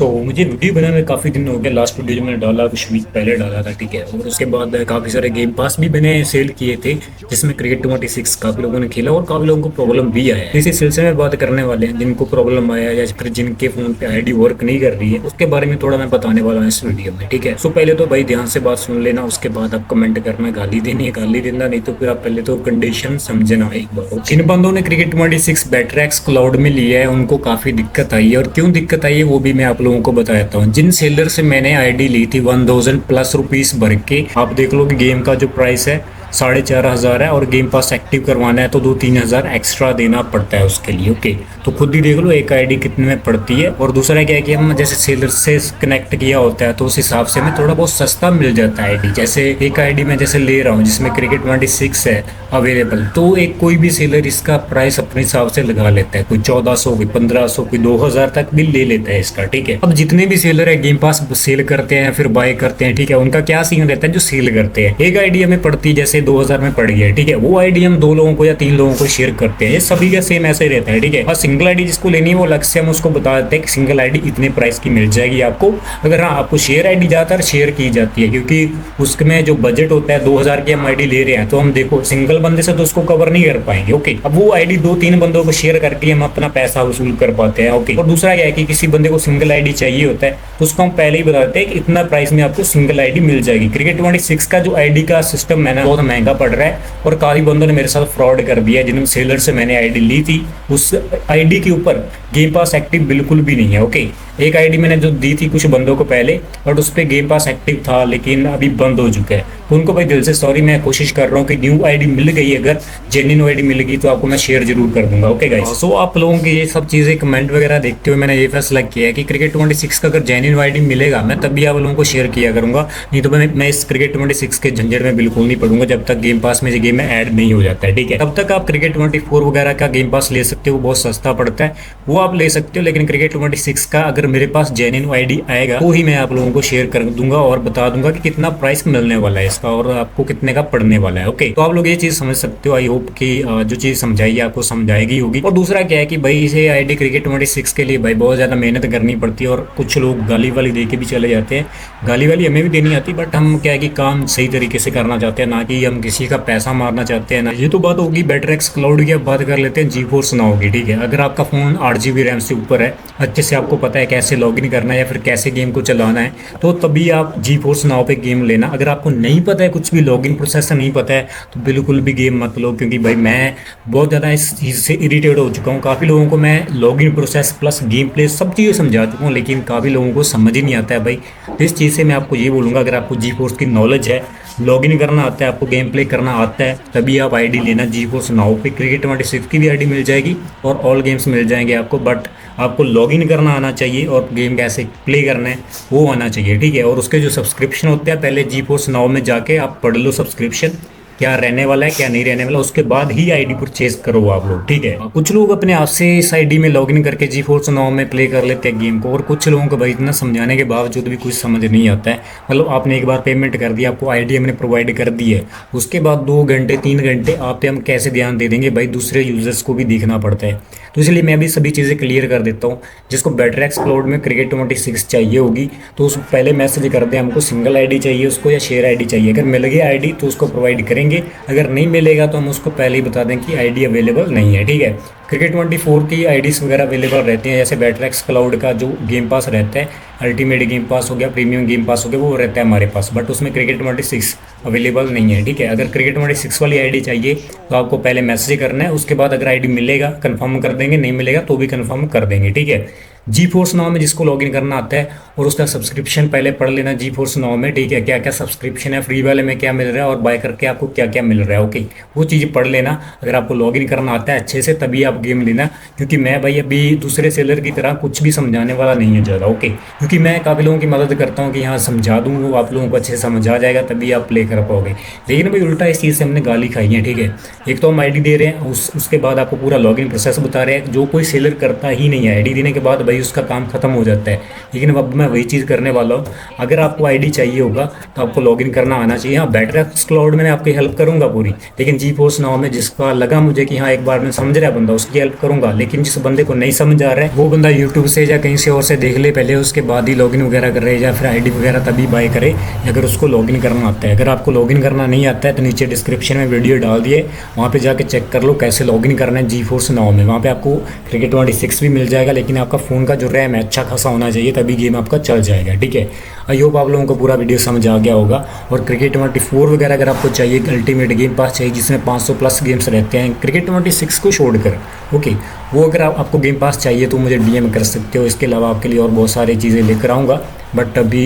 मुझे वीडियो बनाने में काफ़ी दिन हो गए। लास्ट वीडियो जो मैंने डाला कुछ वीक पहले डाला था, ठीक है। और उसके बाद काफ़ी सारे गेम पास भी मैंने सेल किए थे, जिसमें क्रिकेट 26 काफ़ी लोगों ने खेला और काफ़ी लोगों को प्रॉब्लम भी आया है। इसी सिलसिले में बात करने वाले हैं, जिनको प्रॉब्लम आया या फिर जिनके फ़ोन पे आईडी वर्क नहीं कर रही है, उसके बारे में थोड़ा मैं बताने वाला हूँ इस वीडियो में, ठीक है। पहले तो भाई ध्यान से बात सुन लेना, उसके बाद आप कमेंट करना, गाली देनी है गाली देना, नहीं तो फिर आप पहले तो कंडीशन समझना एक बार। जिन बंदों ने क्रिकेट 26 बैटरैक्स क्लाउड में लिया है उनको काफ़ी दिक्कत आई है, और क्यों दिक्कत आई है वो भी मैं आप लोगों को बता देता हूँ। जिन सेलर से मैंने आईडी ली थी 1000+ रुपीस भर के, आप देख लो कि गेम का जो प्राइस है 4500 है, और गेम पास एक्टिव करवाना है तो 2-3 हज़ार एक्स्ट्रा देना पड़ता है उसके लिए, ओके। तो खुद ही देख लो एक आईडी कितने में पड़ती है। और दूसरा क्या है कि हम जैसे सेलर से कनेक्ट किया होता है तो उस हिसाब से हमें थोड़ा बहुत सस्ता मिल जाता है आईडी। जैसे एक आईडी मैं जैसे ले रहा हूँ जिसमें क्रिकेट 26 है अवेलेबल, तो एक कोई भी सेलर इसका प्राइस अपने हिसाब से लगा लेता है। कोई 1400, कोई 1500, कोई 2000 तक भी ले लेता है इसका, ठीक है। अब जितने भी सेलर है गेम पास सेल करते हैं फिर बाय करते हैं, ठीक है, उनका क्या सीन रहता है जो सेल करते हैं। एक आईडी हमें पड़ती है जैसे 2000 में पड़ गया, ठीक है, वो आईडी हम 2 लोगों को या 3 लोगों को शेयर करते हैं। ये सभी का सेम ऐसे ही रहता है, ठीक है। और सिंगल आईडी जिसको लेनी है वो अलग से हम उसको बता देते हैं कि सिंगल आईडी इतने प्राइस की मिल जाएगी आपको। अगर हाँ आपको शेयर आईडी ज्यादातर शेयर की जाती है, क्योंकि उसमें जो बजट होता है 2000 की हम आईडी ले रहे हैं, तो हम देखो सिंगल बंदे से तो उसको कवर नहीं कर पाएंगे, ओके। अब वो आईडी 2-3 बंदों को शेयर करके हम अपना पैसा वसूल कर पाते हैं, ओके। और दूसरा क्या है कि किसी बंदे को सिंगल आईडी चाहिए होता है तो उसको हम पहले ही बता देते हैं कि इतना प्राइस में आपको सिंगल आईडी मिल जाएगी। क्रिकेट 26 का जो आईडी का सिस्टम है ना बहुत महंगा पड़ रहा है, और काफी बंदों ने मेरे साथ फ्रॉड कर दिया। जिन सेलर से मैंने आईडी ली थी उस आईडी के ऊपर गेम पास एक्टिव बिल्कुल भी नहीं है, ओके। एक आईडी मैंने जो दी थी कुछ बंदों को पहले, बट उस पर गेम पास एक्टिव था लेकिन अभी बंद हो चुका है, तो उनको भाई दिल से सॉरी। मैं कोशिश कर रहा हूँ कि न्यू आईडी मिल गई, अगर जेन्युइन आईडी मिल गई तो आपको मैं शेयर जरूर कर दूंगा, ओके गाइस। सो आप लोगों की ये सब चीजें कमेंट वगैरह देखते हुए मैंने ये फैसला किया है कि क्रिकेट 26 का अगर जेन्युइन आईडी मिलेगा मैं तब भी आप लोगों को शेयर किया करूंगा, नहीं तो मैं इस क्रिकेट 26 के झंझट में बिल्कुल नहीं पड़ूंगा जब तक गेम पास में ये गेम में ऐड नहीं हो जाता है, ठीक है। तब तक आप क्रिकेट 24 वगैरह का गेम पास ले सकते हो, बहुत सस्ता पड़ता है, वो आप ले सकते हो। लेकिन क्रिकेट 26 का अगर मेरे पास जेन्युइन आईडी आएगा तो ही मैं आप लोगों को शेयर कर दूंगा और बता दूंगा कि कितना प्राइस मिलने वाला है इसका और आपको कितने का पड़ने वाला है, ओके। तो आप लोग ये चीज समझ सकते हो। आई होप कि जो चीज समझाई आपको समझाएगी होगी। और दूसरा क्या है कि भाई इसे आईडी क्रिकेट 26 के लिए भाई बहुत ज्यादा मेहनत करनी पड़ती है, और कुछ लोग गाली वाली दे के भी चले जाते हैं। गाली वाली हमें भी देनी आती, बट हम क्या है कि काम सही तरीके से करना चाहते हैं, ना कि हम किसी का पैसा मारना चाहते हैं ना। ये तो बात होगी बैटरैक्स क्लाउड की। अब बात कर लेते हैं जी4 नाउ की, ठीक है। अगर आपका फोन 8 GB रैम से ऊपर है, अच्छे से आपको पता है कैसे लॉगिन करना है या फिर कैसे गेम को चलाना है, तो तभी आप जी4 नाउ पे गेम लेना। अगर आपको नहीं पता है, कुछ भी लॉगिन प्रोसेस नहीं पता है, तो बिल्कुल भी गेम मत लो, क्योंकि भाई मैं बहुत ज़्यादा इस चीज़ से इरिटेट हो चुका हूँ। काफ़ी लोगों को मैं login process plus game play सब चीज़ें समझा चुका हूँ, लेकिन काफ़ी लोगों को समझ ही नहीं आता है भाई। तो इस चीज़ से मैं आपको ये बोलूँगा, अगर आपको जी4 की नॉलेज है, लॉगिन करना आता है, आपको गेम प्ले करना आता है, तभी आप आईडी लेना जी4 नाउ पे। क्रिकेट 26 की भी आईडी मिल जाएगी और ऑल गेम्स मिल जाएंगे आपको, बट आपको लॉगिन करना आना चाहिए और गेम कैसे प्ले करना है वो आना चाहिए, ठीक है। और उसके जो सब्सक्रिप्शन होते हैं, पहले जी4 नाउ में जाके आप पढ़ लो सब्सक्रिप्शन क्या रहने वाला है क्या नहीं रहने वाला, उसके बाद ही आईडी परचेज करो आप लोग, ठीक है। कुछ लोग अपने आप से इस आईडी में लॉगिन करके जी4 नाउ में प्ले कर लेते हैं गेम को, और कुछ लोगों को भाई इतना समझाने के बावजूद भी कुछ समझ नहीं आता है। मतलब आपने एक बार पेमेंट कर दिया, आपको आईडी हमने प्रोवाइड कर दी है, उसके बाद 2 घंटे 3 घंटे आप पे हम कैसे ध्यान दे देंगे भाई, दूसरे यूजर्स को भी देखना पड़ता है। तो इसलिए मैं भी सभी चीज़ें क्लियर कर देता हूँ। जिसको बैटरैक्स क्लाउड में क्रिकेट 26 चाहिए होगी तो उस पहले मैसेज कर दें हमको सिंगल आईडी चाहिए उसको या शेयर आईडी चाहिए। अगर मिल गया आईडी तो उसको प्रोवाइड करेंगे, अगर नहीं मिलेगा तो हम उसको पहले ही बता दें कि आईडी अवेलेबल नहीं है, ठीक है। क्रिकेट 24 की आईडीज वगैरह अवेलेबल रहती हैं, जैसे बैटरैक्स क्लाउड का जो गेम पास रहता है, अल्टीमेट गेम पास हो गया, प्रीमियम गेम पास हो गया, वो रहता है हमारे पास, बट उसमें क्रिकेट 26 अवेलेबल नहीं है, ठीक है। अगर क्रिकेट 26 वाली आईडी चाहिए तो आपको पहले मैसेज करना है, उसके बाद अगर आईडी मिलेगा कंफर्म कर देंगे, नहीं मिलेगा तो भी कंफर्म कर देंगे, ठीक है। जी4 नाउ में जिसको लॉगिन करना आता है और उसका सब्सक्रिप्शन पहले पढ़ लेना जी4 नाउ में, ठीक है। क्या क्या सब्सक्रिप्शन है, फ्री वाले में क्या मिल रहा है और बाय करके आपको क्या क्या मिल रहा है, ओके, वो चीज़ पढ़ लेना। अगर आपको लॉगिन करना आता है अच्छे से तभी आप गेम लेना, क्योंकि मैं भाई अभी दूसरे सेलर की तरह कुछ भी समझाने वाला नहीं है ज़्यादा, ओके। क्योंकि मैं काफ़ी लोगों की मदद करता हूँ कि हाँ समझा दूँ, वो आप लोगों को अच्छे से समझ आ जाएगा तभी आप प्ले कर पाओगे। लेकिन भाई उल्टा इस चीज़ से हमने गाली खाई है, ठीक है। एक तो हम आईडी दे रहे हैं, उसके बाद आपको पूरा लॉगिन प्रोसेस बता रहे हैं, जो कोई सेलर करता ही नहीं है। आईडी देने के बाद भाई भाई उसका काम खत्म हो जाता है। लेकिन अब मैं वही चीज़ करने वाला हूँ। अगर आपको आईडी चाहिए होगा तो आपको लॉगिन करना आना चाहिए। हाँ, बेटरएक्स क्लाउड में मैं आपकी हेल्प करूंगा पूरी, लेकिन जी फोर्स नाउ में जिसका लगा मुझे कि हाँ एक बार में समझ रहा है बंदा, उसकी हेल्प करूंगा। लेकिन जिस बंदे को नहीं समझ आ रहा है वो बंदा यूट्यूब से या कहीं से और से देख ले पहले, उसके बाद ही लॉगिन वगैरह कर रहे, या फिर आईडी वगैरह तभी बाय करे अगर उसको लॉगिन करना आता है। अगर आपको लॉगिन करना नहीं आता है तो नीचे डिस्क्रिप्शन में वीडियो डाल दिए, वहाँ पे जाके चेक कर लो कैसे लॉगिन करना है जी फोर्स नाउ में। वहाँ पे आपको क्रिकेट 26 भी मिल जाएगा, लेकिन आपका फ़ोन का जो रैम है अच्छा खासा होना चाहिए, तभी गेम आपका चल जाएगा। ठीक है, आई होप आप लोगों को पूरा वीडियो समझ आ गया होगा। और क्रिकेट 24 वगैरह अगर आपको चाहिए, अल्टीमेट गेम पास चाहिए जिसमें 500 प्लस गेम्स रहते हैं क्रिकेट 26 को छोड़कर, ओके, वो अगर आपको गेम पास चाहिए तो मुझे डीएम कर सकते हो। इसके अलावा आपके लिए और बहुत सारी चीज़ें लेकर आऊँगा, बट अभी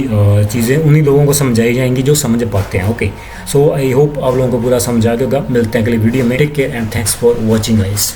चीज़ें उन्हीं लोगों को समझाई जाएंगी जो समझ पाते हैं। ओके, सो आई होप आप लोगों को पूरा समझा देगा। मिलते हैं अगले वीडियो में। Take care and thanks for watching guys.